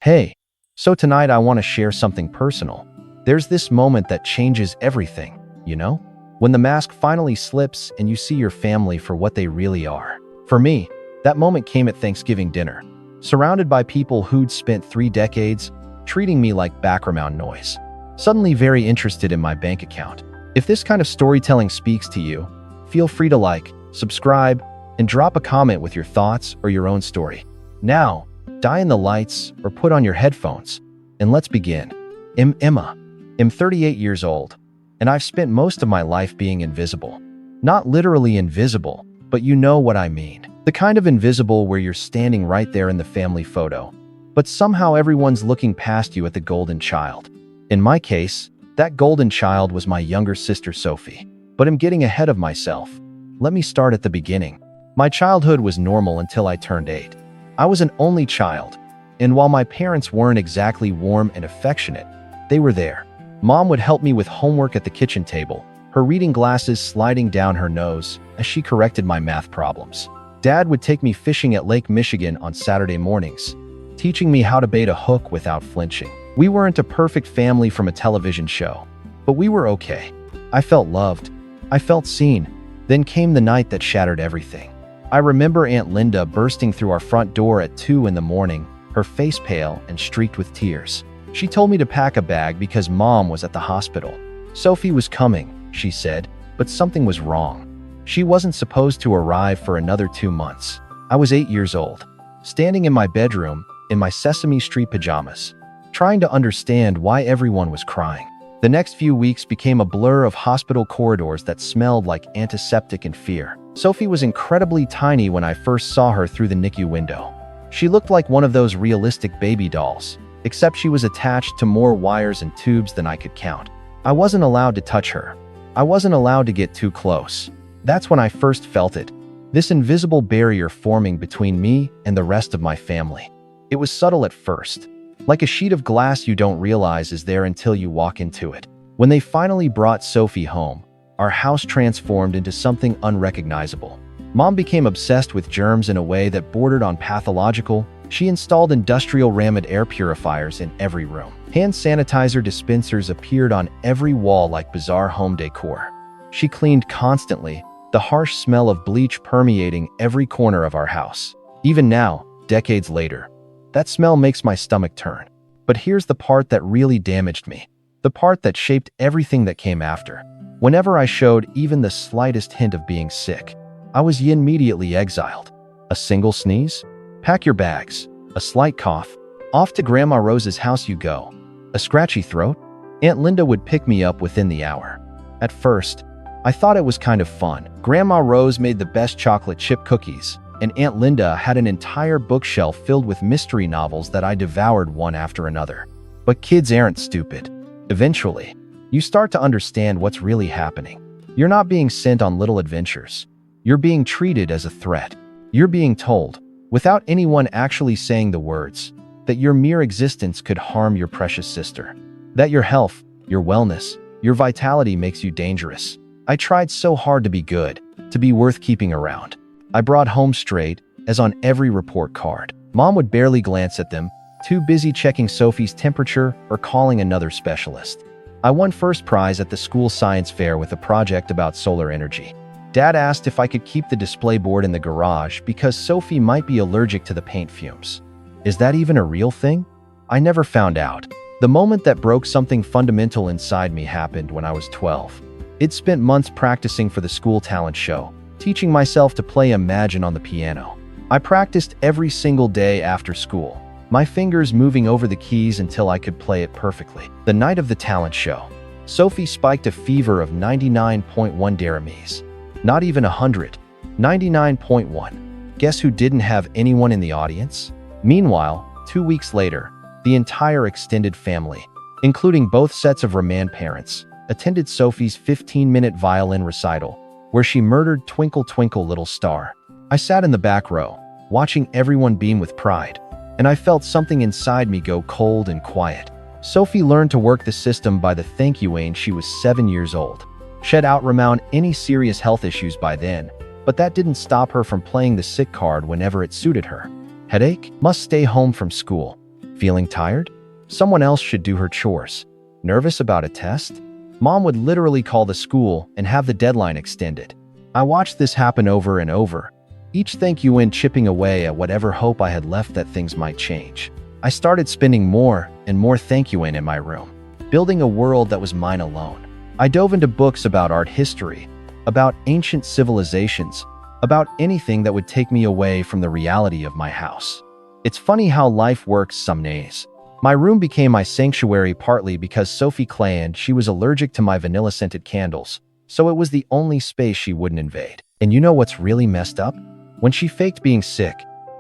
Hey, so tonight I want to share something personal. There's this moment that changes everything, you know? When the mask finally slips and you see your family for what they really are. For me, that moment came at Thanksgiving dinner, surrounded by people who'd spent 3 decades treating me like background noise, suddenly very interested in my bank account. If this kind of storytelling speaks to you, feel free to like, subscribe, and drop a comment with your thoughts or your own story. Now, die in the lights or put on your headphones, and let's begin. I'm Emma. I'm 38 years old, and I've spent most of my life being invisible. Not literally invisible, but you know what I mean. The kind of invisible where you're standing right there in the family photo, but somehow everyone's looking past you at the golden child. In my case, that golden child was my younger sister Sophie. But I'm getting ahead of myself. Let me start at the beginning. My childhood was normal until I turned 8. I was an only child, and while my parents weren't exactly warm and affectionate, they were there. Mom would help me with homework at the kitchen table, her reading glasses sliding down her nose as she corrected my math problems. Dad would take me fishing at Lake Michigan on Saturday mornings, teaching me how to bait a hook without flinching. We weren't a perfect family from a television show, but we were okay. I felt loved. I felt seen. Then came the night that shattered everything. I remember Aunt Linda bursting through our front door at 2 in the morning, her face pale and streaked with tears. She told me to pack a bag because Mom was at the hospital. Sophie was coming, she said, but something was wrong. She wasn't supposed to arrive for another 2 months. I was 8 years old, standing in my bedroom in my Sesame Street pajamas, trying to understand why everyone was crying. The next few weeks became a blur of hospital corridors that smelled like antiseptic and fear. Sophie was incredibly tiny when I first saw her through the NICU window. She looked like one of those realistic baby dolls, except she was attached to more wires and tubes than I could count. I wasn't allowed to touch her. I wasn't allowed to get too close. That's when I first felt it, this invisible barrier forming between me and the rest of my family. It was subtle at first, like a sheet of glass you don't realize is there until you walk into it. When they finally brought Sophie home, our house transformed into something unrecognizable. Mom became obsessed with germs in a way that bordered on pathological. She installed industrial rammed air purifiers in every room. Hand sanitizer dispensers appeared on every wall like bizarre home decor. She cleaned constantly, the harsh smell of bleach permeating every corner of our house. Even now, decades later, that smell makes my stomach turn. But here's the part that really damaged me. The part that shaped everything that came after. Whenever I showed even the slightest hint of being sick, I was immediately exiled. A single sneeze? Pack your bags. A slight cough? Off to Grandma Rose's house you go. A scratchy throat? Aunt Linda would pick me up within the hour. At first, I thought it was kind of fun. Grandma Rose made the best chocolate chip cookies, and Aunt Linda had an entire bookshelf filled with mystery novels that I devoured one after another. But kids aren't stupid. Eventually, you start to understand what's really happening. You're not being sent on little adventures. You're being treated as a threat. You're being told, without anyone actually saying the words, that your mere existence could harm your precious sister. That your health, your wellness, your vitality makes you dangerous. I tried so hard to be good, to be worth keeping around. I brought home straight, as on every report card. Mom would barely glance at them, too busy checking Sophie's temperature or calling another specialist. I won first prize at the school science fair with a project about solar energy. Dad asked if I could keep the display board in the garage because Sophie might be allergic to the paint fumes. Is that even a real thing? I never found out. The moment that broke something fundamental inside me happened when I was 12. I'd spent months practicing for the school talent show, teaching myself to play Imagine on the piano. I practiced every single day after school, my fingers moving over the keys until I could play it perfectly. The night of the talent show, Sophie spiked a fever of 99.1 degrees. Not even 100. 99.1. Guess who didn't have anyone in the audience? Meanwhile, 2 weeks later, the entire extended family, including both sets of Raman parents, attended Sophie's 15-minute violin recital, where she murdered Twinkle Twinkle Little Star. I sat in the back row, watching everyone beam with pride, and I felt something inside me go cold and quiet. Sophie learned to work the system by the thank you when she was 7 years old. She'd outrun any serious health issues by then, but that didn't stop her from playing the sick card whenever it suited her. Headache? Must stay home from school. Feeling tired? Someone else should do her chores. Nervous about a test? Mom would literally call the school and have the deadline extended. I watched this happen over and over, each thank you in chipping away at whatever hope I had left that things might change. I started spending more and more thank you in my room, building a world that was mine alone. I dove into books about art history, about ancient civilizations, about anything that would take me away from the reality of my house. It's funny how life works some days. My room became my sanctuary partly because Sophie claimed she was allergic to my vanilla-scented candles, so it was the only space she wouldn't invade. And you know what's really messed up? When she faked being sick,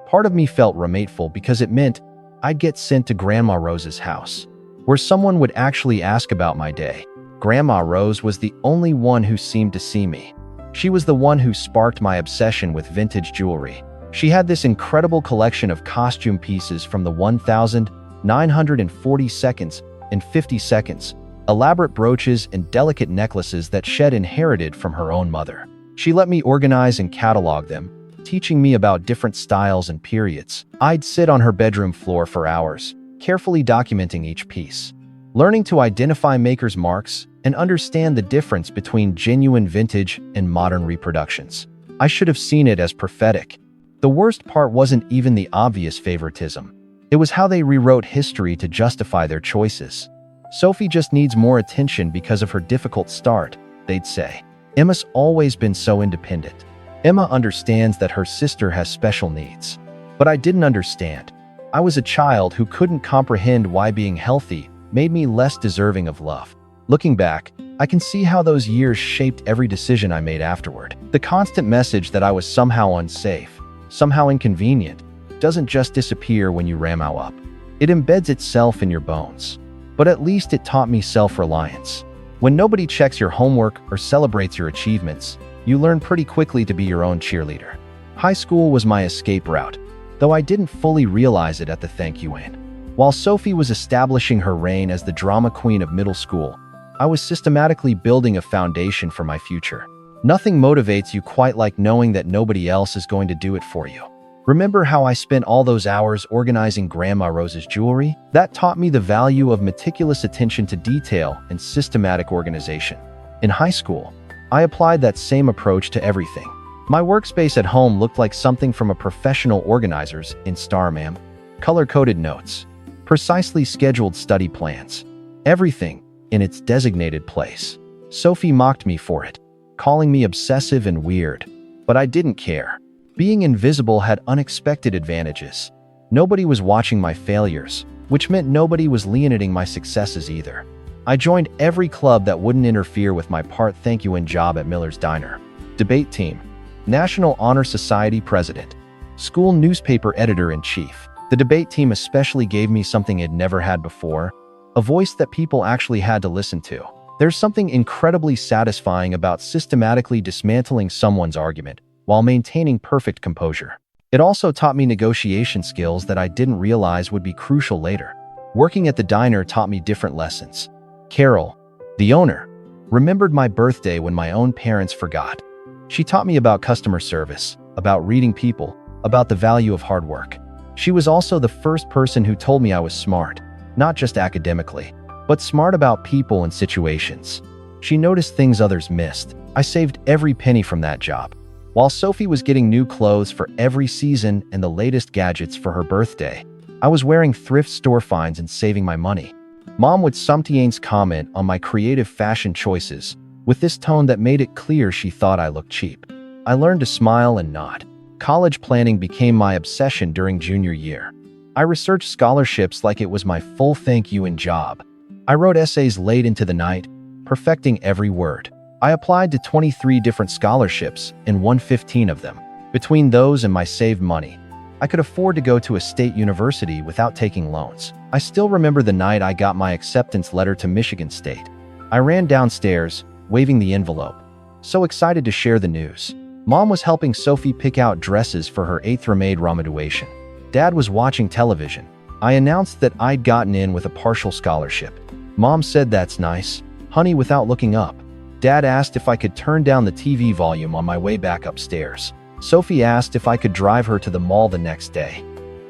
part of me felt remateful because it meant I'd get sent to Grandma Rose's house, where someone would actually ask about my day. Grandma Rose was the only one who seemed to see me. She was the one who sparked my obsession with vintage jewelry. She had this incredible collection of costume pieces from the 1940s and 50s, elaborate brooches and delicate necklaces that she'd inherited from her own mother. She let me organize and catalog them, teaching me about different styles and periods. I'd sit on her bedroom floor for hours, carefully documenting each piece, learning to identify maker's marks and understand the difference between genuine vintage and modern reproductions. I should have seen it as prophetic. The worst part wasn't even the obvious favoritism. It was how they rewrote history to justify their choices. Sophie just needs more attention because of her difficult start, they'd say. Emma's always been so independent. Emma understands that her sister has special needs. But I didn't understand. I was a child who couldn't comprehend why being healthy made me less deserving of love. Looking back, I can see how those years shaped every decision I made afterward. The constant message that I was somehow unsafe, somehow inconvenient, doesn't just disappear when you ram up. It embeds itself in your bones. But at least it taught me self-reliance. When nobody checks your homework or celebrates your achievements, you learn pretty quickly to be your own cheerleader. High school was my escape route, though I didn't fully realize it at the thank you in. While Sophie was establishing her reign as the drama queen of middle school, I was systematically building a foundation for my future. Nothing motivates you quite like knowing that nobody else is going to do it for you. Remember how I spent all those hours organizing Grandma Rose's jewelry? That taught me the value of meticulous attention to detail and systematic organization. In high school, I applied that same approach to everything. My workspace at home looked like something from a professional organizer's in Starman. Color-coded notes, precisely scheduled study plans, everything in its designated place. Sophie mocked me for it, calling me obsessive and weird, but I didn't care. Being invisible had unexpected advantages. Nobody was watching my failures, which meant nobody was leoniding my successes either. I joined every club that wouldn't interfere with my part thank you in job at Miller's Diner. Debate team, National Honor Society president, school newspaper editor-in-chief. The debate team especially gave me something I'd never had before, a voice that people actually had to listen to. There's something incredibly satisfying about systematically dismantling someone's argument while maintaining perfect composure. It also taught me negotiation skills that I didn't realize would be crucial later. Working at the diner taught me different lessons. Carol, the owner, remembered my birthday when my own parents forgot. She taught me about customer service, about reading people, about the value of hard work. She was also the first person who told me I was smart, not just academically, but smart about people and situations. She noticed things others missed. I saved every penny from that job. While Sophie was getting new clothes for every season and the latest gadgets for her birthday, I was wearing thrift store finds and saving my money. Mom would sometimes comment on my creative fashion choices with this tone that made it clear she thought I looked cheap. I learned to smile and nod. College planning became my obsession during junior year. I researched scholarships like it was my full thank you in job. I wrote essays late into the night, perfecting every word. I applied to 23 different scholarships and won 15 of them. Between those and my saved money, I could afford to go to a state university without taking loans. I still remember the night I got my acceptance letter to Michigan State. I ran downstairs, waving the envelope, so excited to share the news. Mom was helping Sophie pick out dresses for her 8th grade graduation. Dad was watching television. I announced that I'd gotten in with a partial scholarship. Mom said, "That's nice, honey," without looking up. Dad asked if I could turn down the TV volume on my way back upstairs. Sophie asked if I could drive her to the mall the next day.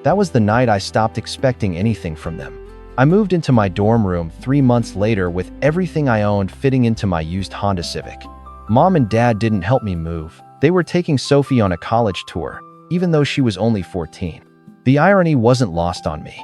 That was the night I stopped expecting anything from them. I moved into my dorm room 3 months later with everything I owned fitting into my used Honda Civic. Mom and Dad didn't help me move. They were taking Sophie on a college tour, even though she was only 14. The irony wasn't lost on me.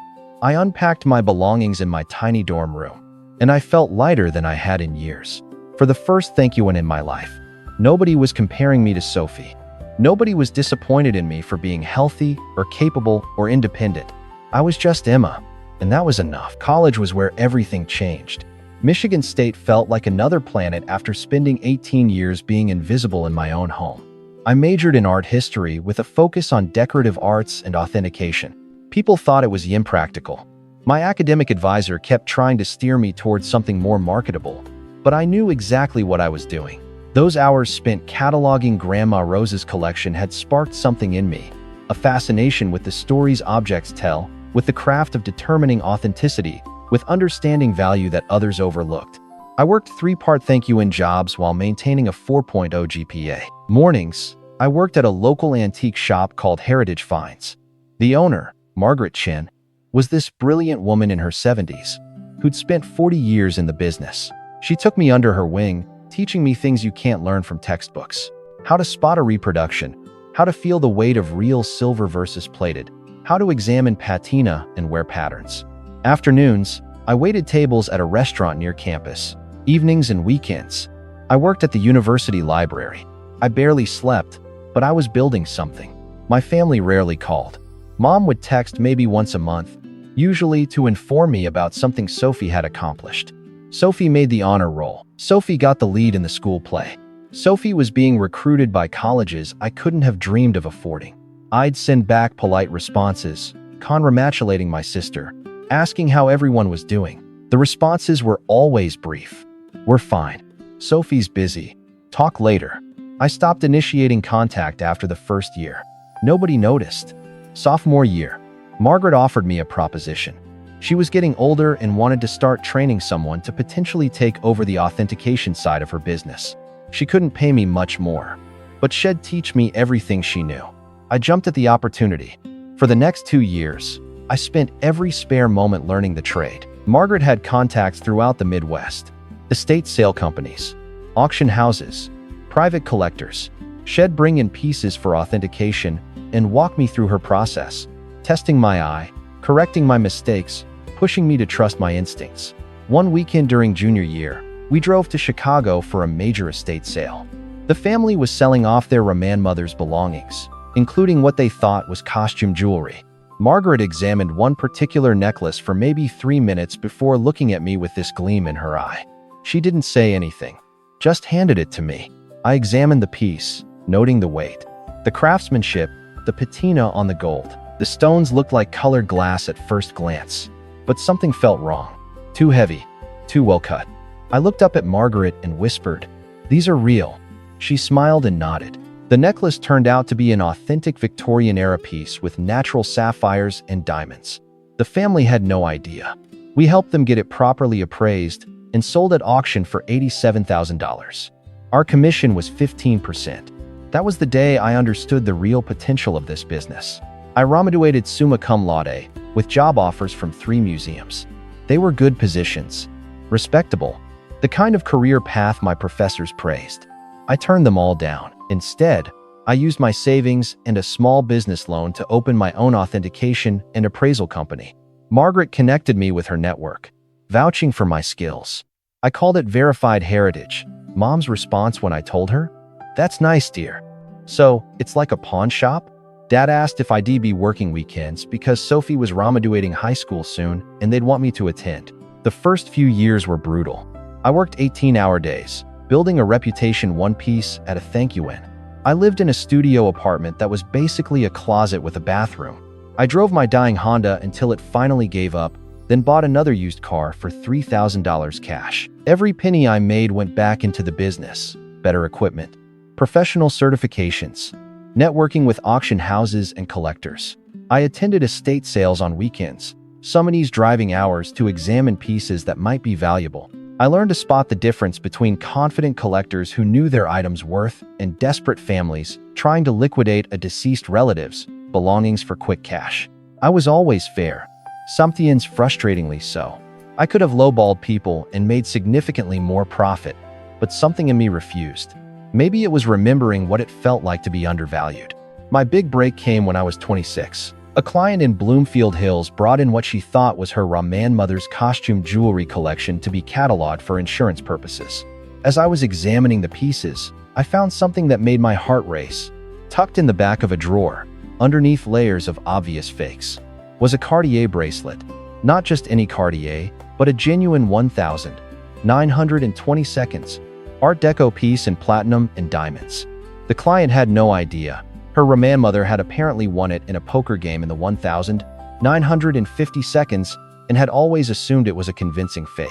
I unpacked my belongings in my tiny dorm room, and I felt lighter than I had in years. For the first thank you in my life, nobody was comparing me to Sophie. Nobody was disappointed in me for being healthy or capable or independent. I was just Emma, and that was enough. College was where everything changed. Michigan State felt like another planet after spending 18 years being invisible in my own home. I majored in art history with a focus on decorative arts and authentication. People thought it was impractical. My academic advisor kept trying to steer me towards something more marketable, but I knew exactly what I was doing. Those hours spent cataloging Grandma Rose's collection had sparked something in me, a fascination with the stories objects tell, with the craft of determining authenticity, with understanding value that others overlooked. I worked 3-part thank you in jobs while maintaining a 4.0 GPA. Mornings, I worked at a local antique shop called Heritage Finds. The owner, Margaret Chin, was this brilliant woman in her 70s, who'd spent 40 years in the business. She took me under her wing, teaching me things you can't learn from textbooks. How to spot a reproduction, how to feel the weight of real silver versus plated, how to examine patina and wear patterns. Afternoons, I waited tables at a restaurant near campus. Evenings and weekends, I worked at the university library. I barely slept, but I was building something. My family rarely called. Mom would text maybe once a month, usually to inform me about something Sophie had accomplished. Sophie made the honor roll. Sophie got the lead in the school play. Sophie was being recruited by colleges I couldn't have dreamed of affording. I'd send back polite responses, congratulating my sister, asking how everyone was doing. The responses were always brief. "We're fine. Sophie's busy. Talk later." I stopped initiating contact after the first year. Nobody noticed. Sophomore year, Margaret offered me a proposition. She was getting older and wanted to start training someone to potentially take over the authentication side of her business. She couldn't pay me much more, but she'd teach me everything she knew. I jumped at the opportunity. For the next 2 years, I spent every spare moment learning the trade. Margaret had contacts throughout the Midwest: estate sale companies, auction houses, private collectors. She'd bring in pieces for authentication and walk me through her process, testing my eye, correcting my mistakes, pushing me to trust my instincts. One weekend during junior year, we drove to Chicago for a major estate sale. The family was selling off their grandmother's belongings, including what they thought was costume jewelry. Margaret examined one particular necklace for maybe 3 minutes before looking at me with this gleam in her eye. She didn't say anything, just handed it to me. I examined the piece, noting the weight, the craftsmanship, the patina on the gold. The stones looked like colored glass at first glance, but something felt wrong. Too heavy, too well cut. I looked up at Margaret and whispered, "These are real." She smiled and nodded. The necklace turned out to be an authentic Victorian-era piece with natural sapphires and diamonds. The family had no idea. We helped them get it properly appraised and sold at auction for $87,000. Our commission was 15%. That was the day I understood the real potential of this business. I graduated summa cum laude, with job offers from 3 museums. They were good positions, respectable, the kind of career path my professors praised. I turned them all down. Instead, I used my savings and a small business loan to open my own authentication and appraisal company. Margaret connected me with her network, vouching for my skills. I called it Verified Heritage. Mom's response when I told her, "That's nice, dear. So, it's like a pawn shop?" Dad asked if I'd be working weekends because Sophie was graduating high school soon and they'd want me to attend. The first few years were brutal. I worked 18-hour days, building a reputation one piece at a thank you in. I lived in a studio apartment that was basically a closet with a bathroom. I drove my dying Honda until it finally gave up, then bought another used car for $3,000 cash. Every penny I made went back into the business: better equipment, professional certifications, networking with auction houses and collectors. I attended estate sales on weekends, summonings driving hours to examine pieces that might be valuable. I learned to spot the difference between confident collectors who knew their item's worth and desperate families trying to liquidate a deceased relative's belongings for quick cash. I was always fair, sometimes frustratingly so. I could have lowballed people and made significantly more profit, but something in me refused. Maybe it was remembering what it felt like to be undervalued. My big break came when I was 26. A client in Bloomfield Hills brought in what she thought was her grandmother's costume jewelry collection to be cataloged for insurance purposes. As I was examining the pieces, I found something that made my heart race. Tucked in the back of a drawer, underneath layers of obvious fakes, was a Cartier bracelet. Not just any Cartier, but a genuine 1,920 Art Deco piece in platinum and diamonds. The client had no idea. Her grandmother had apparently won it in a poker game in the 1,950 seconds and had always assumed it was a convincing fake.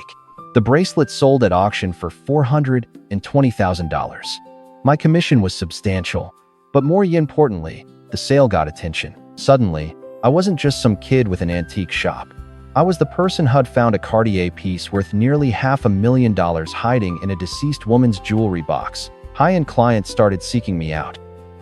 The bracelet sold at auction for $420,000. My commission was substantial, but more importantly, the sale got attention. Suddenly, I wasn't just some kid with an antique shop. I was the person who'd found a Cartier piece worth nearly $500,000 hiding in a deceased woman's jewelry box. High-end clients started seeking me out.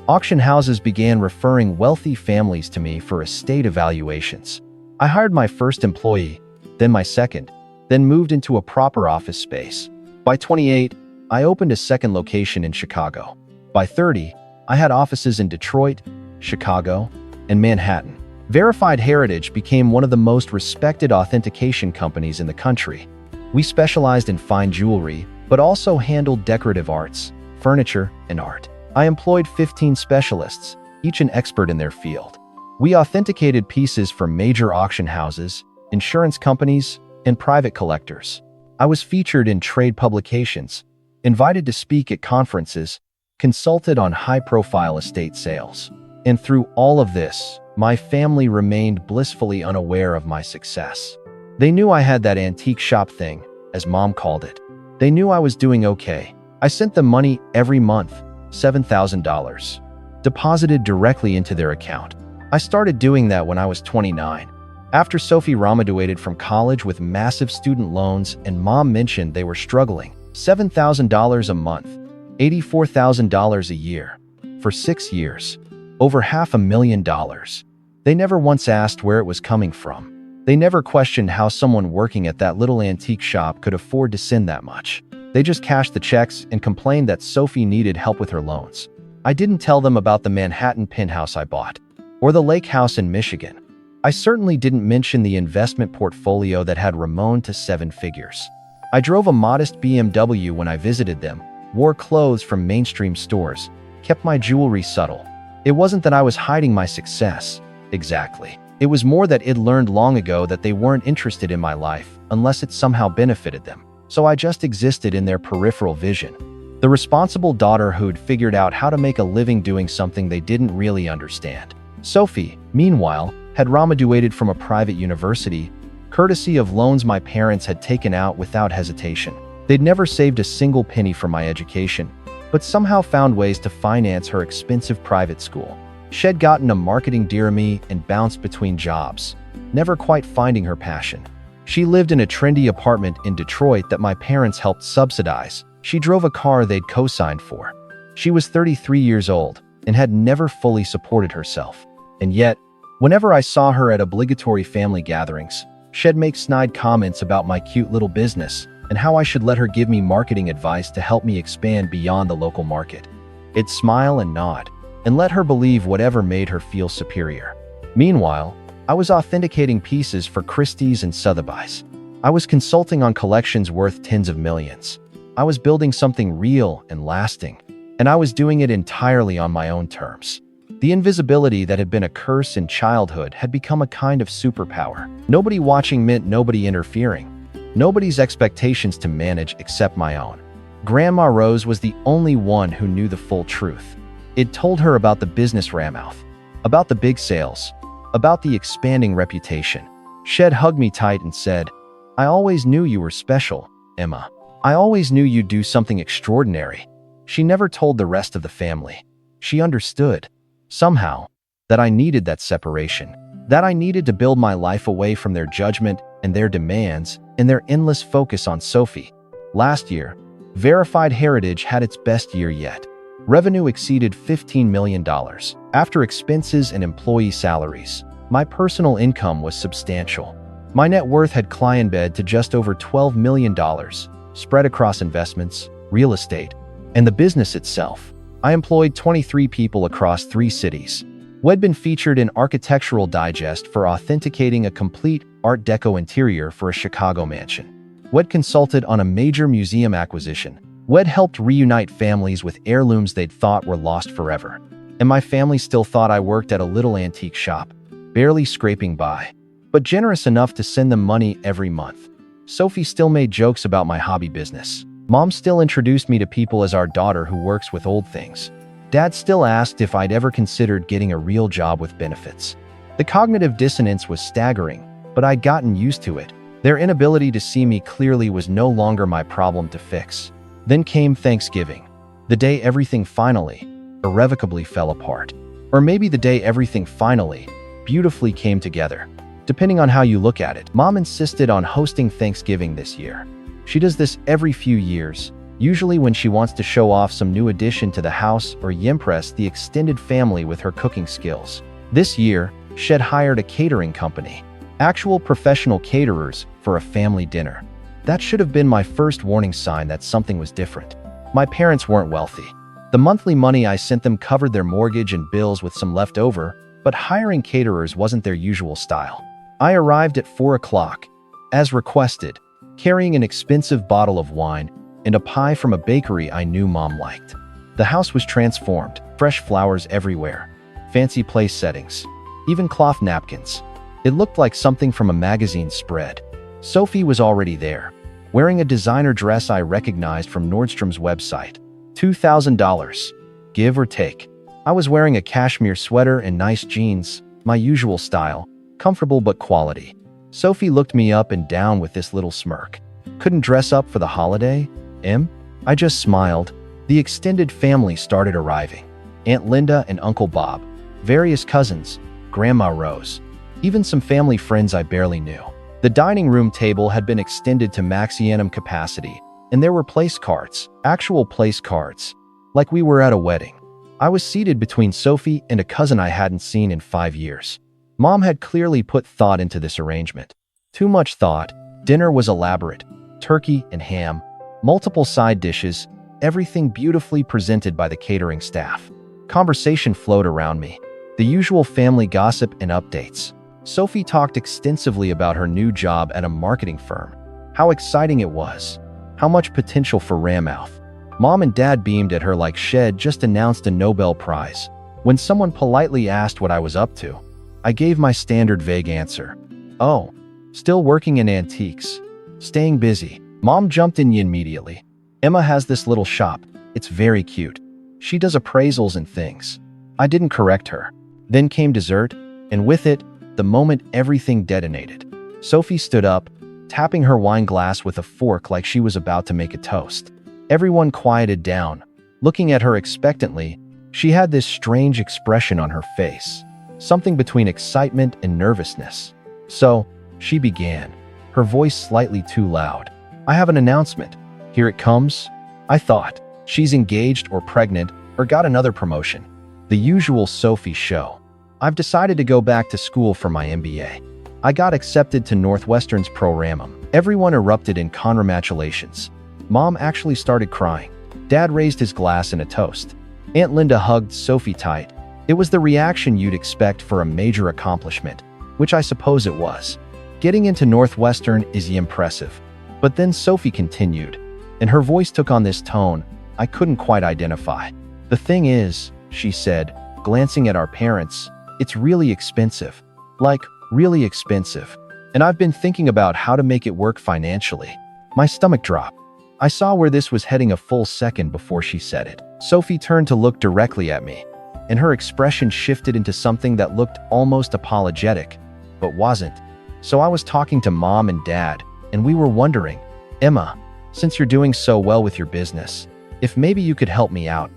Auction houses began referring wealthy families to me for estate evaluations. I hired my first employee, then my second, then moved into a proper office space. By 28, I opened a second location in Chicago. By 30, I had offices in Detroit, Chicago, and Manhattan. Verified Heritage became one of the most respected authentication companies in the country. We specialized in fine jewelry, but also handled decorative arts, furniture, and art. I employed 15 specialists, each an expert in their field. We authenticated pieces for major auction houses, insurance companies, and private collectors. I was featured in trade publications, invited to speak at conferences, consulted on high-profile estate sales. And through all of this, my family remained blissfully unaware of my success. They knew I had that antique shop thing, as Mom called it. They knew I was doing okay. I sent them money every month, $7,000, deposited directly into their account. I started doing that when I was 29. After Sophie graduated from college with massive student loans and Mom mentioned they were struggling, $7,000 a month, $84,000 a year, for 6 years, over $500,000. They never once asked where it was coming from. They never questioned how someone working at that little antique shop could afford to send that much. They just cashed the checks and complained that Sophie needed help with her loans. I didn't tell them about the Manhattan penthouse I bought, or the lake house in Michigan. I certainly didn't mention the investment portfolio that had Ramon to 7 figures. I drove a modest BMW when I visited them, wore clothes from mainstream stores, kept my jewelry subtle. It wasn't that I was hiding my success, exactly. It was more that I'd learned long ago that they weren't interested in my life unless it somehow benefited them. So I just existed in their peripheral vision. The responsible daughter who'd figured out how to make a living doing something they didn't really understand. Sophie, meanwhile, had graduated from a private university, courtesy of loans my parents had taken out without hesitation. They'd never saved a single penny for my education, but somehow found ways to finance her expensive private school. She'd gotten a marketing degree and bounced between jobs, never quite finding her passion. She lived in a trendy apartment in Detroit that my parents helped subsidize. She drove a car they'd co-signed for. She was 33 years old and had never fully supported herself. And yet, whenever I saw her at obligatory family gatherings, she'd make snide comments about my cute little business and how I should let her give me marketing advice to help me expand beyond the local market. I'd smile and nod, and let her believe whatever made her feel superior. Meanwhile, I was authenticating pieces for Christie's and Sotheby's. I was consulting on collections worth tens of millions. I was building something real and lasting, and I was doing it entirely on my own terms. The invisibility that had been a curse in childhood had become a kind of superpower. Nobody watching meant nobody interfering. Nobody's expectations to manage except my own. Grandma Rose was the only one who knew the full truth. It told her about the business ramouth, about the big sales, about the expanding reputation. She'd hugged me tight and said, "I always knew you were special, Emma. I always knew you'd do something extraordinary." She never told the rest of the family. She understood, somehow, that I needed that separation, that I needed to build my life away from their judgment and their demands and their endless focus on Sophie. Last year, Verified Heritage had its best year yet. Revenue exceeded $15 million. After expenses and employee salaries, My personal income was substantial. My net worth had climbed to just over $12 million, spread across investments, real estate, and the business itself. I employed 23 people across 3 cities. We'd been featured in Architectural Digest for authenticating a complete Art Deco interior for a Chicago mansion. We'd consulted on a major museum acquisition. We'd helped reunite families with heirlooms they'd thought were lost forever. And my family still thought I worked at a little antique shop, barely scraping by, but generous enough to send them money every month. Sophie still made jokes about my hobby business. Mom still introduced me to people as our daughter who works with old things. Dad still asked if I'd ever considered getting a real job with benefits. The cognitive dissonance was staggering, but I'd gotten used to it. Their inability to see me clearly was no longer my problem to fix. Then came Thanksgiving, the day everything finally, irrevocably fell apart. Or maybe the day everything finally, beautifully came together. Depending on how you look at it. Mom insisted on hosting Thanksgiving this year. She does this every few years, usually when she wants to show off some new addition to the house or impress the extended family with her cooking skills. This year, she'd hired a catering company, actual professional caterers, for a family dinner. That should have been my first warning sign that something was different. My parents weren't wealthy. The monthly money I sent them covered their mortgage and bills with some left over, but hiring caterers wasn't their usual style. I arrived at 4 o'clock, as requested, carrying an expensive bottle of wine and a pie from a bakery I knew Mom liked. The house was transformed, fresh flowers everywhere, fancy place settings, even cloth napkins. It looked like something from a magazine spread. Sophie was already there, wearing a designer dress I recognized from Nordstrom's website. $2,000, give or take. I was wearing a cashmere sweater and nice jeans, my usual style, comfortable but quality. Sophie looked me up and down with this little smirk. Couldn't dress up for the holiday, Em? I just smiled. The extended family started arriving. Aunt Linda and Uncle Bob, various cousins, Grandma Rose, even some family friends I barely knew. The dining room table had been extended to maximum capacity, and there were place cards, actual place cards, like we were at a wedding. I was seated between Sophie and a cousin I hadn't seen in 5 years. Mom had clearly put thought into this arrangement. Too much thought. Dinner was elaborate. Turkey and ham, multiple side dishes, everything beautifully presented by the catering staff. Conversation flowed around me. The usual family gossip and updates. Sophie talked extensively about her new job at a marketing firm. How exciting it was. How much potential for Ramouth. Mom and Dad beamed at her like she'd just announced a Nobel Prize. When someone politely asked what I was up to, I gave my standard vague answer. Oh, still working in antiques. Staying busy. Mom jumped in immediately. Emma has this little shop. It's very cute. She does appraisals and things. I didn't correct her. Then came dessert, and with it, the moment everything detonated. Sophie stood up, tapping her wine glass with a fork like she was about to make a toast. Everyone quieted down, looking at her expectantly. She had this strange expression on her face, something between excitement and nervousness. So, she began, her voice slightly too loud. I have an announcement. Here it comes. I thought, she's engaged or pregnant or got another promotion. The usual Sophie show. I've decided to go back to school for my MBA. I got accepted to Northwestern's program. Everyone erupted in congratulations. Mom actually started crying. Dad raised his glass in a toast. Aunt Linda hugged Sophie tight. It was the reaction you'd expect for a major accomplishment, which I suppose it was. Getting into Northwestern is impressive. But then Sophie continued, and her voice took on this tone I couldn't quite identify. The thing is, she said, glancing at our parents, it's really expensive. Like, really expensive. And I've been thinking about how to make it work financially. My stomach dropped. I saw where this was heading a full second before she said it. Sophie turned to look directly at me, and her expression shifted into something that looked almost apologetic, but wasn't. So I was talking to Mom and Dad, and we were wondering, Emma, since you're doing so well with your business, if maybe you could help me out,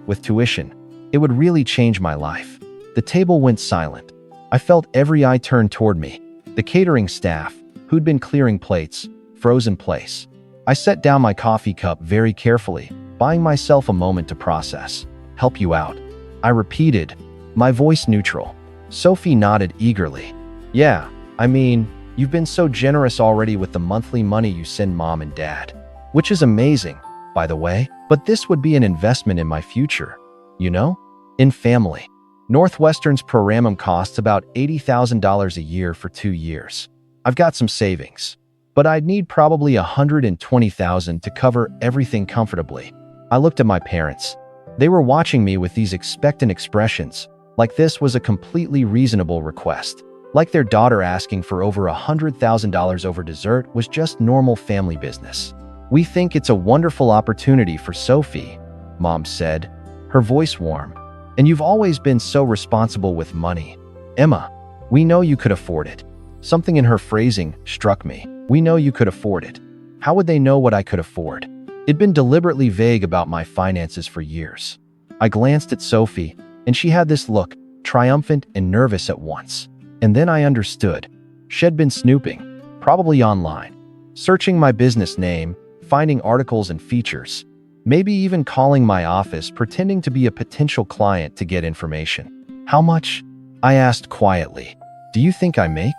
with tuition. It would really change my life. The table went silent. I felt every eye turn toward me. The catering staff, who'd been clearing plates, froze in place. I set down my coffee cup very carefully, buying myself a moment to process. Help you out. I repeated, my voice neutral. Sophie nodded eagerly. Yeah, I mean, you've been so generous already with the monthly money you send mom and dad, which is amazing, by the way, but this would be an investment in my future, you know? In family. Northwestern's per annum costs about $80,000 a year for 2 years. I've got some savings, but I'd need probably $120,000 to cover everything comfortably. I looked at my parents. They were watching me with these expectant expressions, like this was a completely reasonable request. Like their daughter asking for over $100,000 over dessert was just normal family business. We think it's a wonderful opportunity for Sophie, Mom said, her voice warm. And you've always been so responsible with money. Emma, we know you could afford it. Something in her phrasing struck me. We know you could afford it. How would they know what I could afford? It'd been deliberately vague about my finances for years. I glanced at Sophie, and she had this look, triumphant and nervous at once. And then I understood. She'd been snooping, probably online, searching my business name, finding articles and features, maybe even calling my office pretending to be a potential client to get information. How much? I asked quietly. Do you think I make?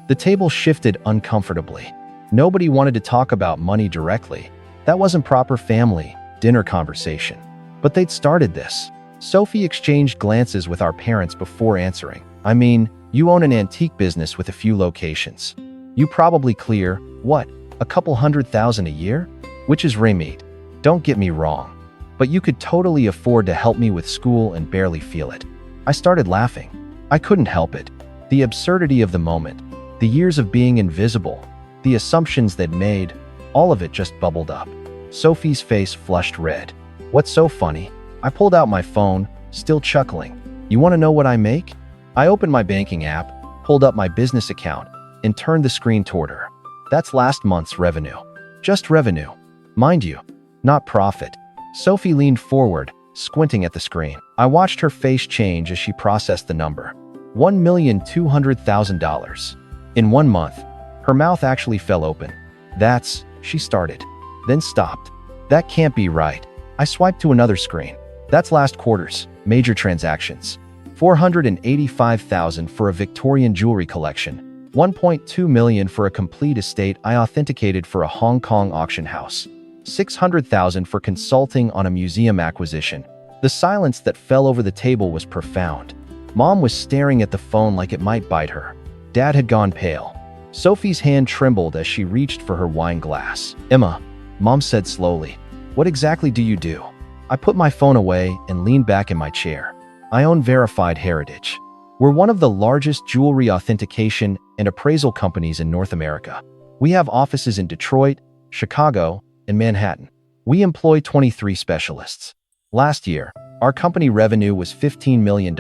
The table shifted uncomfortably. Nobody wanted to talk about money directly. That wasn't proper family dinner conversation. But they'd started this. Sophie exchanged glances with our parents before answering. I mean, you own an antique business with a few locations. You probably clear, what, a couple $100,000 a year? Which is remade. Don't get me wrong, but you could totally afford to help me with school and barely feel it. I started laughing. I couldn't help it. The absurdity of the moment, the years of being invisible, the assumptions they'd made, all of it just bubbled up. Sophie's face flushed red. What's so funny? I pulled out my phone, still chuckling. You want to know what I make? I opened my banking app, pulled up my business account, and turned the screen toward her. That's last month's revenue. Just revenue. Mind you, not profit. Sophie leaned forward, squinting at the screen. I watched her face change as she processed the number. $1,200,000. In 1 month, her mouth actually fell open. That's, she started, then stopped. That can't be right. I swiped to another screen. That's last quarter's major transactions. $485,000 for a Victorian jewelry collection. $1.2 million for a complete estate I authenticated for a Hong Kong auction house. $600,000 for consulting on a museum acquisition. The silence that fell over the table was profound. Mom was staring at the phone like it might bite her. Dad had gone pale. Sophie's hand trembled as she reached for her wine glass. Emma, Mom said slowly, what exactly do you do? I put my phone away and leaned back in my chair. I own Verified Heritage. We're one of the largest jewelry authentication and appraisal companies in North America. We have offices in Detroit, Chicago, and Manhattan. We employ 23 specialists. Last year, our company revenue was $15 million.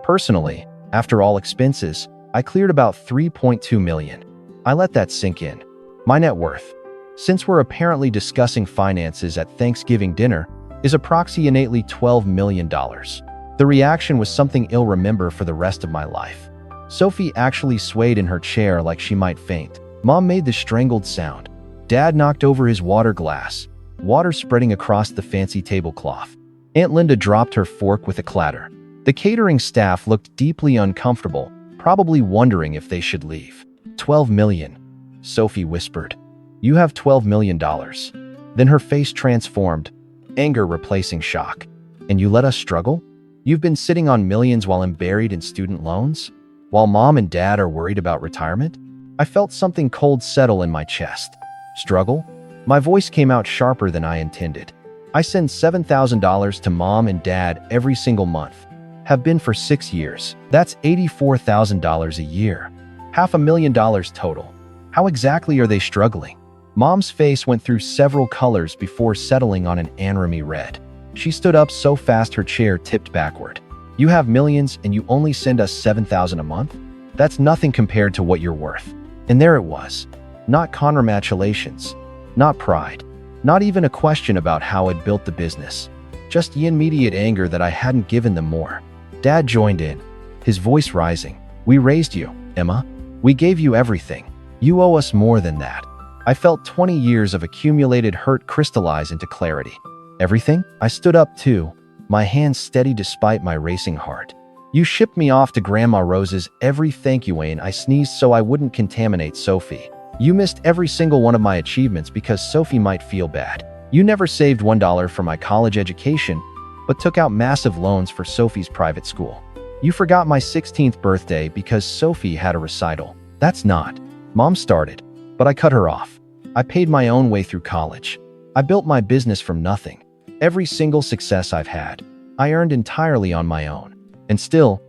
Personally, after all expenses, I cleared about $3.2 million. I let that sink in. My net worth, since we're apparently discussing finances at Thanksgiving dinner, is approximately $12 million. The reaction was something I'll remember for the rest of my life. Sophie actually swayed in her chair like she might faint. Mom made the strangled sound. Dad knocked over his water glass, water spreading across the fancy tablecloth. Aunt Linda dropped her fork with a clatter. The catering staff looked deeply uncomfortable, probably wondering if they should leave. $12 million, Sophie whispered. You have $12 million. Then her face transformed, anger replacing shock. And you let us struggle? You've been sitting on millions while I'm buried in student loans? While Mom and Dad are worried about retirement? I felt something cold settle in my chest. Struggle? My voice came out sharper than I intended. I send $7,000 to Mom and Dad every single month. Have been for 6 years. That's $84,000 a year. $500,000 total. How exactly are they struggling? Mom's face went through several colors before settling on an anremy red. She stood up so fast her chair tipped backward. You have millions and you only send us $7,000 a month? That's nothing compared to what you're worth. And there it was. Not congratulations. Not pride. Not even a question about how I'd built the business. Just the immediate anger that I hadn't given them more. Dad joined in, his voice rising. We raised you, Emma. We gave you everything. You owe us more than that. I felt 20 years of accumulated hurt crystallize into clarity. Everything? I stood up too, my hands steady despite my racing heart. You shipped me off to Grandma Rose's every thank you and I sneezed so I wouldn't contaminate Sophie. You missed every single one of my achievements because Sophie might feel bad. You never saved $1 for my college education, but took out massive loans for Sophie's private school. You forgot my 16th birthday because Sophie had a recital. That's not. Mom started, but I cut her off. I paid my own way through college. I built my business from nothing. Every single success I've had, I earned entirely on my own. And still,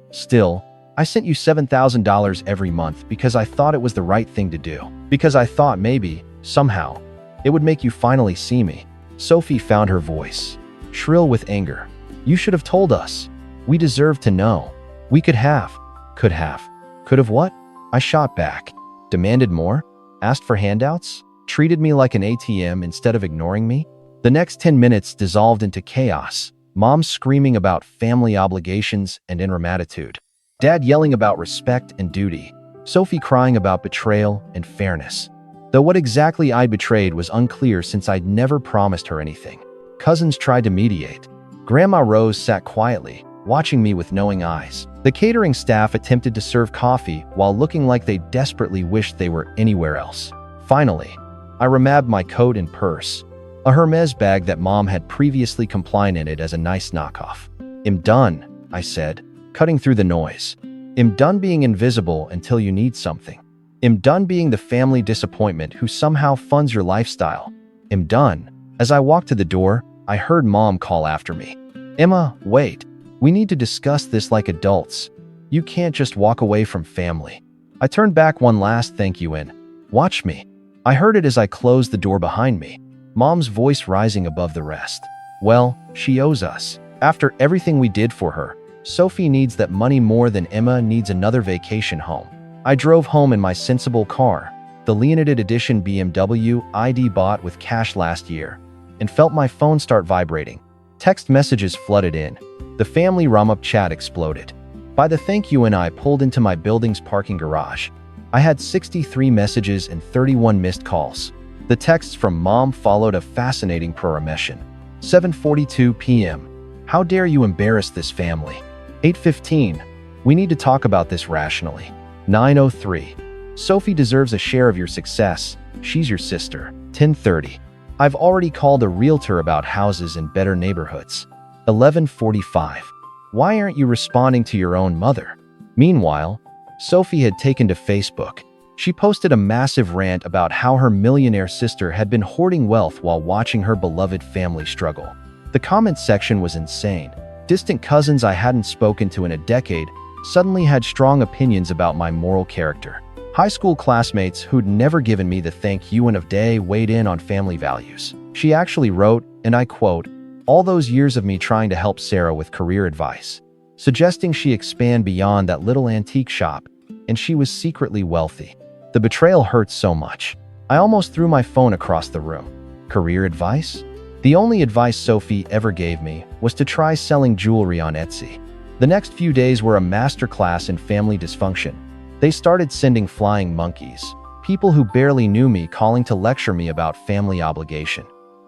I sent you $7,000 every month because I thought it was the right thing to do. Because I thought maybe, somehow, it would make you finally see me. Sophie found her voice, shrill with anger. You should have told us. We deserve to know. We could have. Could have what? I shot back. Demanded more? Asked for handouts? Treated me like an ATM instead of ignoring me? The next 10 minutes dissolved into chaos. Mom screaming about family obligations and ingratitude. Dad yelling about respect and duty. Sophie crying about betrayal and fairness. Though what exactly I betrayed was unclear since I'd never promised her anything. Cousins tried to mediate. Grandma Rose sat quietly, watching me with knowing eyes. The catering staff attempted to serve coffee while looking like they desperately wished they were anywhere else. Finally, I remabbed my coat and purse. A Hermes bag that Mom had previously complied in it as a nice knockoff. I'm done, I said, cutting through the noise. I'm done being invisible until you need something. I'm done being the family disappointment who somehow funds your lifestyle. I'm done. As I walked to the door, I heard Mom call after me. Emma, wait. We need to discuss this like adults. You can't just walk away from family. I turned back one last thank you and watch me. I heard it as I closed the door behind me. Mom's voice rising above the rest. Well, she owes us. After everything we did for her, Sophie needs that money more than Emma needs another vacation home. I drove home in my sensible car, the limited edition BMW ID bought with cash last year, and felt my phone start vibrating. Text messages flooded in. The family rum-up chat exploded. By the thank you and I pulled into my building's parking garage. I had 63 messages and 31 missed calls. The texts from Mom followed a fascinating progression. 7:42 p.m. How dare you embarrass this family? 8:15. We need to talk about this rationally. 9:03. Sophie deserves a share of your success. She's your sister. 10:30. I've already called a realtor about houses in better neighborhoods. 11:45. Why aren't you responding to your own mother? Meanwhile, Sophie had taken to Facebook. She posted a massive rant about how her millionaire sister had been hoarding wealth while watching her beloved family struggle. The comment section was insane. Distant cousins I hadn't spoken to in a decade suddenly had strong opinions about my moral character. High school classmates who'd never given me the thank you and of day weighed in on family values. She actually wrote, and I quote, all those years of me trying to help Sarah with career advice, suggesting she expand beyond that little antique shop, and she was secretly wealthy. The betrayal hurt so much. I almost threw my phone across the room. Career advice? The only advice Sophie ever gave me was to try selling jewelry on Etsy. The next few days were a masterclass in family dysfunction. They started sending flying monkeys, people who barely knew me calling to lecture me about family obligation.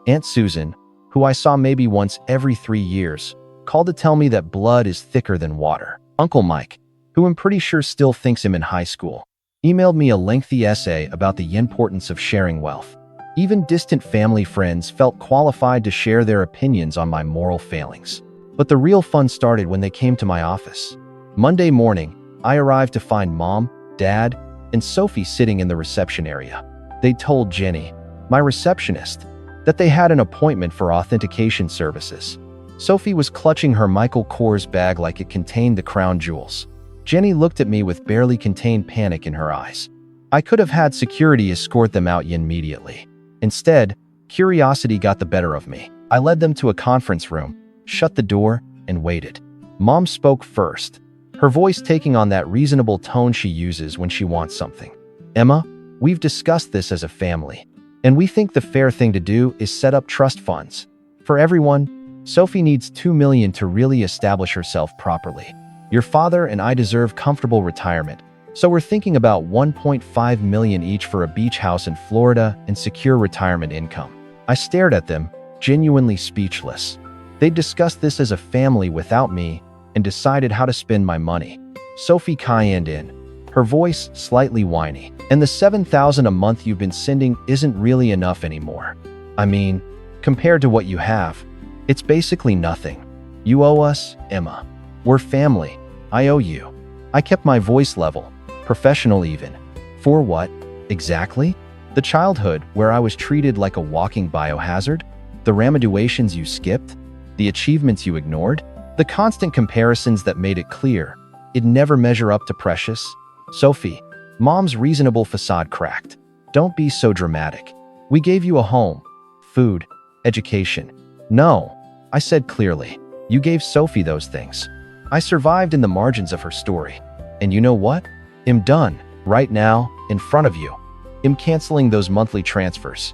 Aunt Susan, who I saw maybe once every 3 years, called to tell me that blood is thicker than water. Uncle Mike, who I'm pretty sure still thinks I'm in high school, emailed me a lengthy essay about the importance of sharing wealth. Even distant family friends felt qualified to share their opinions on my moral failings. But the real fun started when they came to my office. Monday morning, I arrived to find Mom, Dad, and Sophie sitting in the reception area. They told Jenny, my receptionist, that they had an appointment for authentication services. Sophie was clutching her Michael Kors bag like it contained the crown jewels. Jenny looked at me with barely contained panic in her eyes. I could have had security escort them out immediately. Instead, curiosity got the better of me. I led them to a conference room, shut the door, and waited. Mom spoke first, her voice taking on that reasonable tone she uses when she wants something. Emma, we've discussed this as a family, and we think the fair thing to do is set up trust funds. For everyone, Sophie needs $2 million to really establish herself properly. Your father and I deserve comfortable retirement, so we're thinking about $1.5 million each for a beach house in Florida and secure retirement income. I stared at them, genuinely speechless. They'd discussed this as a family without me, and decided how to spend my money. Sophie cayenned in, her voice slightly whiny. And the $7,000 a month you've been sending isn't really enough anymore. I mean, compared to what you have, it's basically nothing. You owe us, Emma. We're family. I owe you. I kept my voice level, professional even. For what, exactly? The childhood where I was treated like a walking biohazard? The ramifications you skipped? The achievements you ignored? The constant comparisons that made it clear it'd never measure up to Precious? Sophie, Mom's reasonable facade cracked. Don't be so dramatic. We gave you a home, food, education. No, I said clearly. You gave Sophie those things. I survived in the margins of her story. And you know what? I'm done, right now, in front of you. I'm canceling those monthly transfers.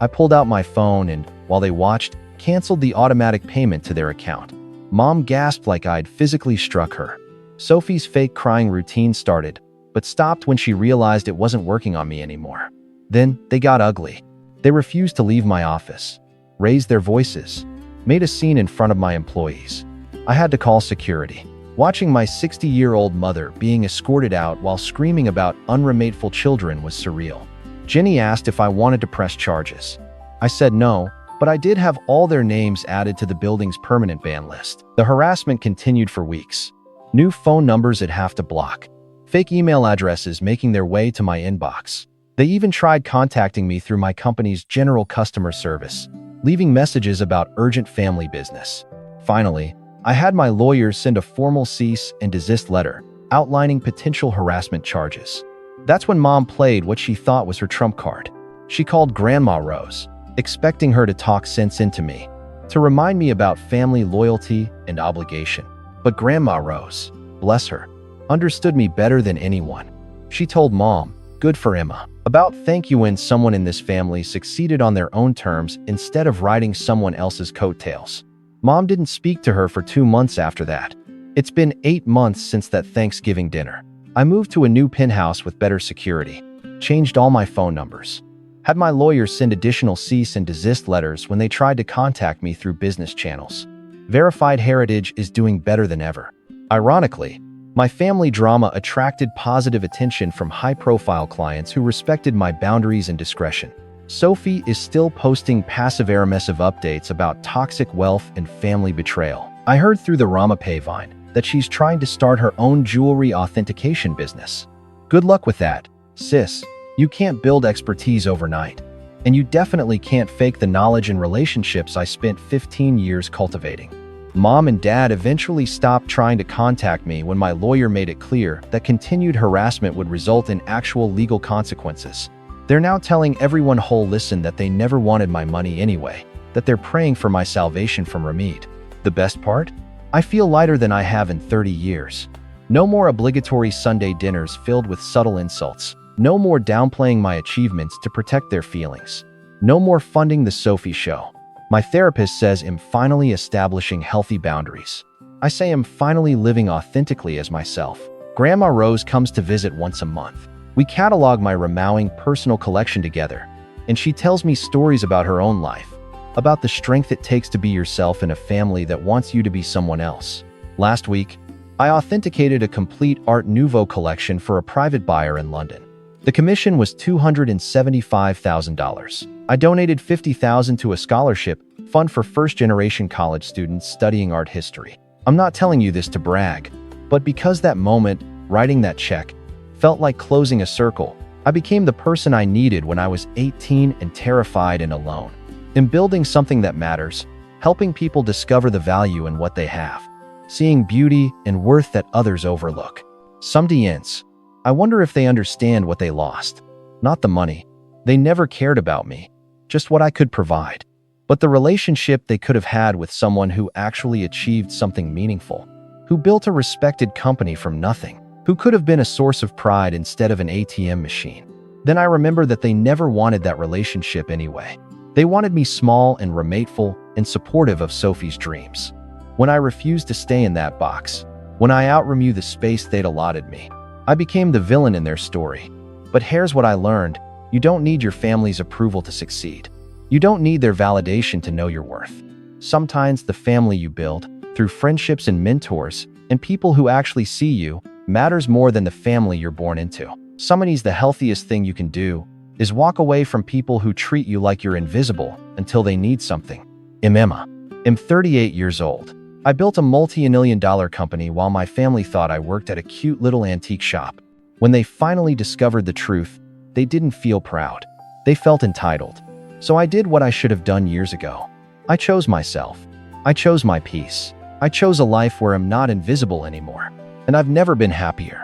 I pulled out my phone and, while they watched, canceled the automatic payment to their account. Mom gasped like I'd physically struck her. Sophie's fake crying routine started, but stopped when she realized it wasn't working on me anymore. Then they got ugly. They refused to leave my office, raised their voices, made a scene in front of my employees. I had to call security. Watching my 60-year-old mother being escorted out while screaming about unremateful children was surreal. Jenny asked if I wanted to press charges. I said no, but I did have all their names added to the building's permanent ban list. The harassment continued for weeks. New phone numbers I'd have to block. Fake email addresses making their way to my inbox. They even tried contacting me through my company's general customer service, leaving messages about urgent family business. Finally, I had my lawyers send a formal cease and desist letter outlining potential harassment charges. That's when Mom played what she thought was her trump card. She called Grandma Rose, expecting her to talk sense into me, to remind me about family loyalty and obligation. But Grandma Rose, bless her, understood me better than anyone. She told Mom, good for Emma, about thank you when someone in this family succeeded on their own terms instead of riding someone else's coattails. Mom didn't speak to her for 2 months after that. It's been 8 months since that Thanksgiving dinner. I moved to a new penthouse with better security, changed all my phone numbers, had my lawyers send additional cease and desist letters when they tried to contact me through business channels. Verified Heritage is doing better than ever. Ironically, my family drama attracted positive attention from high-profile clients who respected my boundaries and discretion. Sophie is still posting passive-aggressive updates about toxic wealth and family betrayal. I heard through the Ramapay Vine that she's trying to start her own jewelry authentication business. Good luck with that, sis. You can't build expertise overnight. And you definitely can't fake the knowledge and relationships I spent 15 years cultivating. Mom and Dad eventually stopped trying to contact me when my lawyer made it clear that continued harassment would result in actual legal consequences. They're now telling everyone whole listen that they never wanted my money anyway, that they're praying for my salvation from Ramit. The best part? I feel lighter than I have in 30 years. No more obligatory Sunday dinners filled with subtle insults. No more downplaying my achievements to protect their feelings. No more funding the Sophie show. My therapist says I'm finally establishing healthy boundaries. I say I'm finally living authentically as myself. Grandma Rose comes to visit once a month. We catalog my remowing personal collection together, and she tells me stories about her own life, about the strength it takes to be yourself in a family that wants you to be someone else. Last week, I authenticated a complete Art Nouveau collection for a private buyer in London. The commission was $275,000. I donated $50,000 to a scholarship fund for first-generation college students studying art history. I'm not telling you this to brag, but because that moment, writing that check, felt like closing a circle, I became the person I needed when I was 18 and terrified and alone. In building something that matters, helping people discover the value in what they have, seeing beauty and worth that others overlook. Some DNs. I wonder if they understand what they lost. Not the money. They never cared about me, just what I could provide. But the relationship they could have had with someone who actually achieved something meaningful, who built a respected company from nothing, who could have been a source of pride instead of an ATM machine. Then I remember that they never wanted that relationship anyway. They wanted me small and remateful and supportive of Sophie's dreams. When I refused to stay in that box, when I outrenew the space they'd allotted me, I became the villain in their story. But here's what I learned. You don't need your family's approval to succeed. You don't need their validation to know your worth. Sometimes the family you build, through friendships and mentors, And people who actually see you matters more than the family you're born into. Somebody's the healthiest thing you can do is walk away from people who treat you like you're invisible until they need something. I'm 38 years old. I built a multi-million-dollar company while my family thought I worked at a cute little antique shop. When they finally discovered the truth, they didn't feel proud. They felt entitled. So I did what I should have done years ago. I chose myself. I chose my peace. I chose a life where I'm not invisible anymore. And I've never been happier.